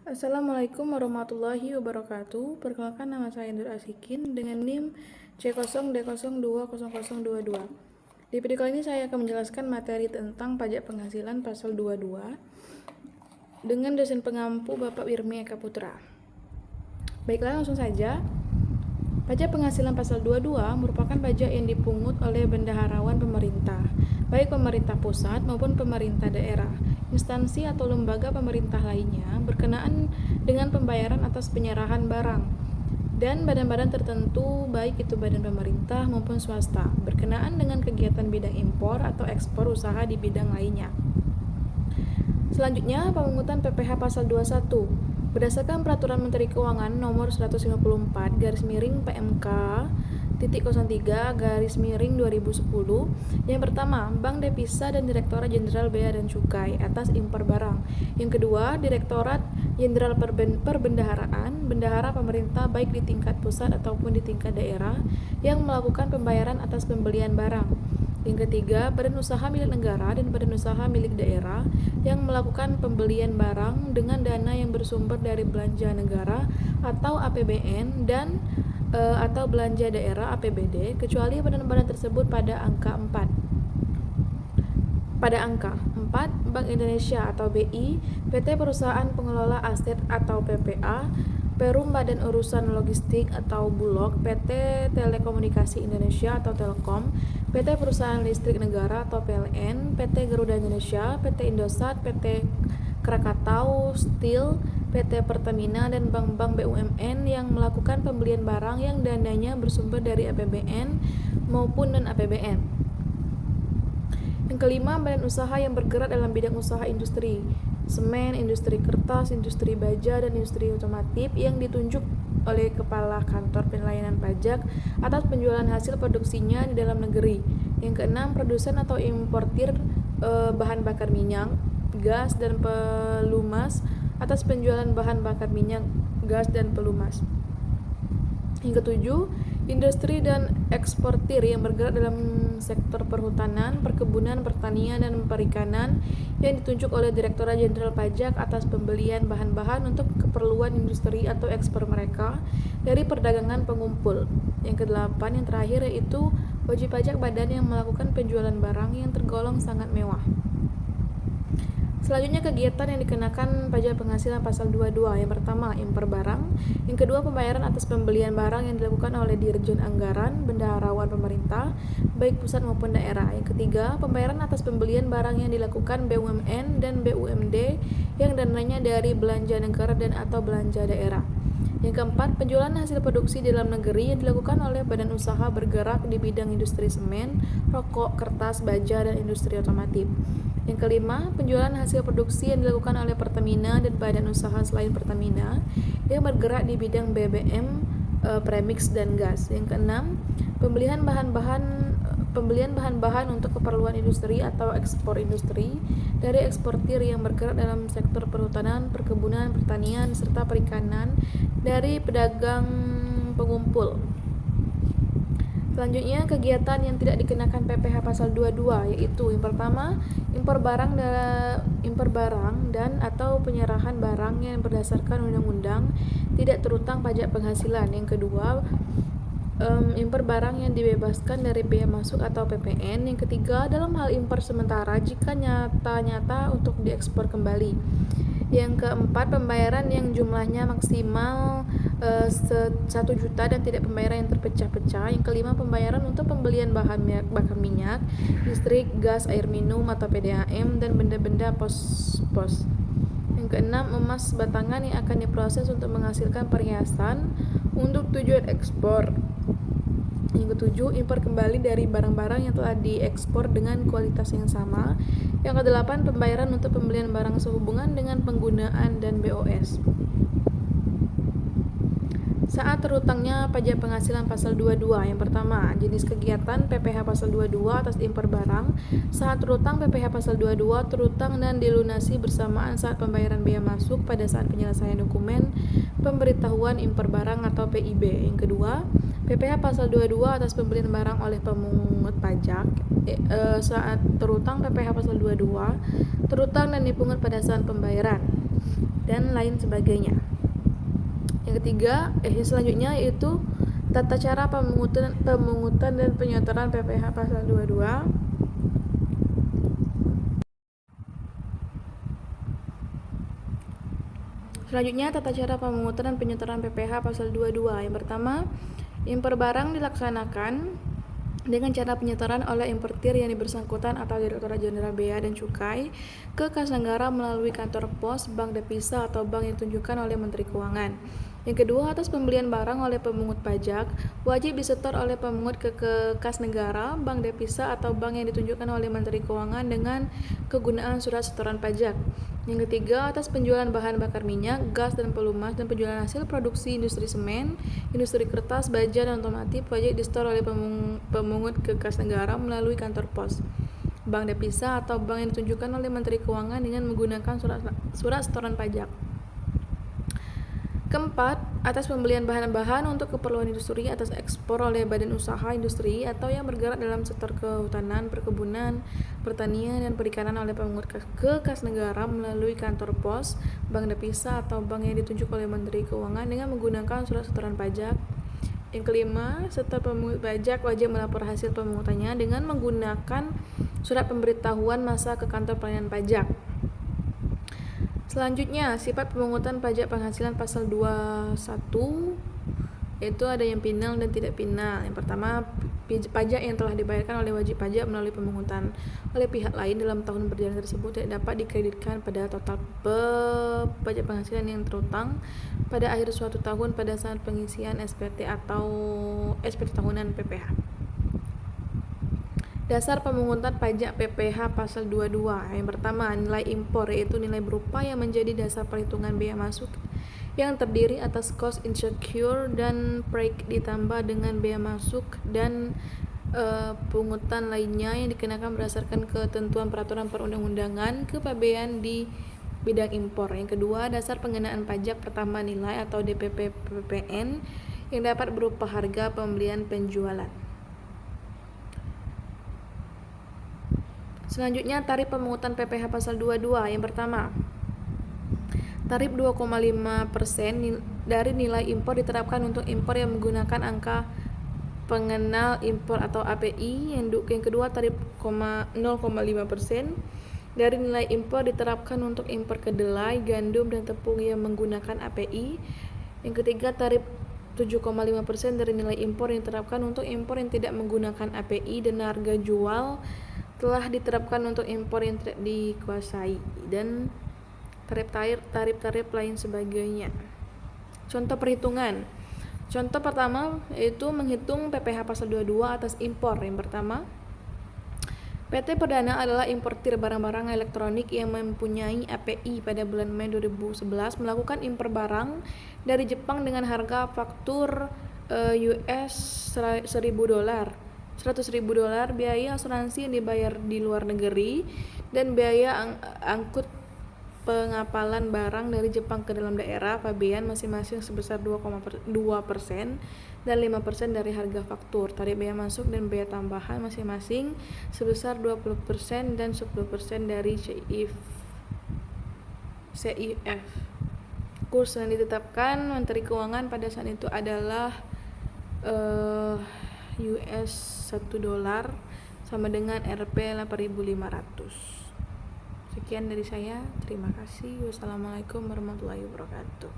Assalamualaikum warahmatullahi wabarakatuh. Perkenalkan, nama saya Nur Asikin dengan NIM C0D020022. Di video kali ini saya akan menjelaskan materi tentang pajak penghasilan pasal 22 dengan dosen pengampu Bapak Wirmi Eka Putra. Baiklah, langsung saja. Pajak penghasilan pasal 22 merupakan pajak yang dipungut oleh bendaharawan pemerintah, baik pemerintah pusat maupun pemerintah daerah, instansi atau lembaga pemerintah lainnya berkenaan dengan pembayaran atas penyerahan barang, dan badan-badan tertentu baik itu badan pemerintah maupun swasta berkenaan dengan kegiatan bidang impor atau ekspor usaha di bidang lainnya. Selanjutnya, pemungutan PPh pasal 21. Berdasarkan Peraturan Menteri Keuangan Nomor 154 PMK _03 Yang pertama, Bank Devisa dan Direktorat Jenderal Bea dan Cukai atas impor barang. Yang kedua, Direktorat Jenderal Perbendaharaan, bendahara pemerintah baik di tingkat pusat ataupun di tingkat daerah yang melakukan pembayaran atas pembelian barang. Yang ketiga, badan usaha milik negara dan badan usaha milik daerah yang melakukan pembelian barang dengan dana yang bersumber dari belanja negara atau APBN dan atau belanja daerah APBD, kecuali badan-badan tersebut pada angka 4. Pada angka 4, Bank Indonesia atau BI, PT Perusahaan Pengelola Aset atau PPA, Perum Badan Urusan Logistik atau Bulog, PT Telekomunikasi Indonesia atau Telkom, PT Perusahaan Listrik Negara atau PLN, PT Garuda Indonesia, PT Indosat, PT Krakatau Steel, PT Pertamina, dan bank-bank BUMN yang melakukan pembelian barang yang dananya bersumber dari APBN maupun non-APBN. Yang kelima, badan usaha yang bergerak dalam bidang usaha industri semen, industri kertas, industri baja, dan industri otomotif yang ditunjuk oleh Kepala Kantor Pelayanan Pajak atas penjualan hasil produksinya di dalam negeri. Yang keenam, produsen atau importir bahan bakar minyak, gas, dan pelumas atas penjualan bahan bakar minyak, gas, dan pelumas. Yang ketujuh, industri dan eksportir yang bergerak dalam sektor perhutanan, perkebunan, pertanian, dan perikanan yang ditunjuk oleh Direktorat Jenderal Pajak atas pembelian bahan-bahan untuk keperluan industri atau ekspor mereka dari perdagangan pengumpul. Yang kedelapan, yang terakhir, yaitu wajib pajak badan yang melakukan penjualan barang yang tergolong sangat mewah. Selanjutnya, kegiatan yang dikenakan pajak penghasilan pasal 22. Yang pertama, impor barang. Yang kedua, pembayaran atas pembelian barang yang dilakukan oleh Dirjen Anggaran, bendaharawan pemerintah, baik pusat maupun daerah. Yang ketiga, pembayaran atas pembelian barang yang dilakukan BUMN dan BUMD yang dananya dari belanja negara dan atau belanja daerah. Yang keempat, penjualan hasil produksi di dalam negeri yang dilakukan oleh badan usaha bergerak di bidang industri semen, rokok, kertas, baja, dan industri otomotif. Yang kelima, penjualan hasil produksi yang dilakukan oleh Pertamina dan badan usaha selain Pertamina yang bergerak di bidang BBM, premix, dan gas. Yang keenam, pembelian bahan-bahan untuk keperluan industri atau ekspor industri dari eksportir yang bergerak dalam sektor perhutanan, perkebunan, pertanian, serta perikanan dari pedagang pengumpul. Selanjutnya, kegiatan yang tidak dikenakan PPh pasal 22, yaitu yang pertama, impor barang dan atau penyerahan barang yang berdasarkan undang-undang tidak terutang pajak penghasilan. Yang kedua, impor barang yang dibebaskan dari bea masuk atau PPN. Yang ketiga, dalam hal impor sementara jika nyata-nyata untuk diekspor kembali. Yang keempat, pembayaran yang jumlahnya maksimal 1 juta dan tidak pembayaran yang terpecah-pecah. Yang kelima, pembayaran untuk pembelian bahan bakar minyak, listrik, gas, air minum atau PDAM, dan benda-benda pos-pos. Yang keenam, emas batangan yang akan diproses untuk menghasilkan perhiasan untuk tujuan ekspor. Yang ketujuh, impor kembali dari barang-barang yang telah diekspor dengan kualitas yang sama. Yang kedelapan, pembayaran untuk pembelian barang sehubungan dengan penggunaan dan BOS. Saat terutangnya pajak penghasilan pasal 22. Yang pertama, jenis kegiatan PPh pasal 22 atas impor barang. Saat terutang PPh pasal 22 terutang dan dilunasi bersamaan saat pembayaran bea masuk pada saat penyelesaian dokumen pemberitahuan impor barang atau PIB. Yang kedua, PPh pasal 22 atas pembelian barang oleh pemungut pajak. Saat terutang PPh pasal 22 terutang dan dipungut pada saat pembayaran. dan lain sebagainya. Yang ketiga, selanjutnya yaitu tata cara pemungutan dan penyetoran PPh pasal 22. Selanjutnya, tata cara pemungutan dan penyetoran PPh pasal 22. Yang pertama, impor barang dilaksanakan dengan cara penyetoran oleh importir yang bersangkutan atau Direktorat Jenderal Bea dan Cukai ke kas negara melalui kantor pos, bank devisa atau bank yang ditunjukkan oleh Menteri Keuangan. Yang kedua, atas pembelian barang oleh pemungut pajak, wajib disetor oleh pemungut ke kas negara, bank devisa atau bank yang ditunjukkan oleh Menteri Keuangan dengan kegunaan surat setoran pajak. Yang ketiga, atas penjualan bahan bakar minyak, gas dan pelumas dan penjualan hasil produksi industri semen, industri kertas, baja dan otomotif, wajib disetor oleh pemungut ke kas negara melalui kantor pos, bank devisa atau bank yang ditunjukkan oleh Menteri Keuangan dengan menggunakan surat setoran pajak. Keempat, atas pembelian bahan-bahan untuk keperluan industri atas ekspor oleh badan usaha industri atau yang bergerak dalam sektor kehutanan, perkebunan, pertanian, dan perikanan oleh pemungut ke kas negara melalui kantor pos, bank devisa atau bank yang ditunjuk oleh Menteri Keuangan dengan menggunakan surat setoran pajak. Yang kelima, setiap pemungut pajak wajib melapor hasil pemungutannya dengan menggunakan surat pemberitahuan masa ke kantor pelayanan pajak. Selanjutnya, sifat pemungutan pajak penghasilan pasal 21, yaitu ada yang final dan tidak final. Yang pertama, pajak yang telah dibayarkan oleh wajib pajak melalui pemungutan oleh pihak lain dalam tahun berjalan tersebut tidak dapat dikreditkan pada total pajak penghasilan yang terutang pada akhir suatu tahun pada saat pengisian SPT atau SPT tahunan PPh. Dasar pemungutan pajak PPh pasal 22. Yang pertama, nilai impor, yaitu nilai berupa yang menjadi dasar perhitungan bea masuk yang terdiri atas cost insecure dan break ditambah dengan bea masuk dan pungutan lainnya yang dikenakan berdasarkan ketentuan peraturan perundang-undangan kepabean di bidang impor. Yang kedua, dasar pengenaan pajak pertambah nilai atau DPP PPN yang dapat berupa harga pembelian penjualan. Selanjutnya, tarif pemungutan PPh pasal 22. Yang pertama, tarif 2,5% dari nilai impor diterapkan untuk impor yang menggunakan angka pengenal impor atau API. Yang kedua, tarif 0,5% dari nilai impor diterapkan untuk impor kedelai, gandum, dan tepung yang menggunakan API. Yang ketiga, tarif 7,5% dari nilai impor yang diterapkan untuk impor yang tidak menggunakan API dan harga jual telah diterapkan untuk impor yang tidak dikuasai, dan tarif-tarif lain sebagainya. Contoh perhitungan. Contoh pertama yaitu menghitung PPh pasal 22 atas impor. Yang pertama, PT Perdana adalah importir barang-barang elektronik yang mempunyai API pada bulan Mei 2011 melakukan impor barang dari Jepang dengan harga faktur US $100.000, biaya asuransi yang dibayar di luar negeri, dan biaya angkut pengapalan barang dari Jepang ke dalam daerah pabean masing-masing sebesar 2% dan 5% dari harga faktur. Tarif bea masuk dan bea tambahan masing-masing sebesar 20% dan 10% dari CIF. Kurs yang ditetapkan Menteri Keuangan pada saat itu adalah US $1 sama dengan Rp 8.500. Sekian dari saya, terima kasih. Wassalamualaikum warahmatullahi wabarakatuh.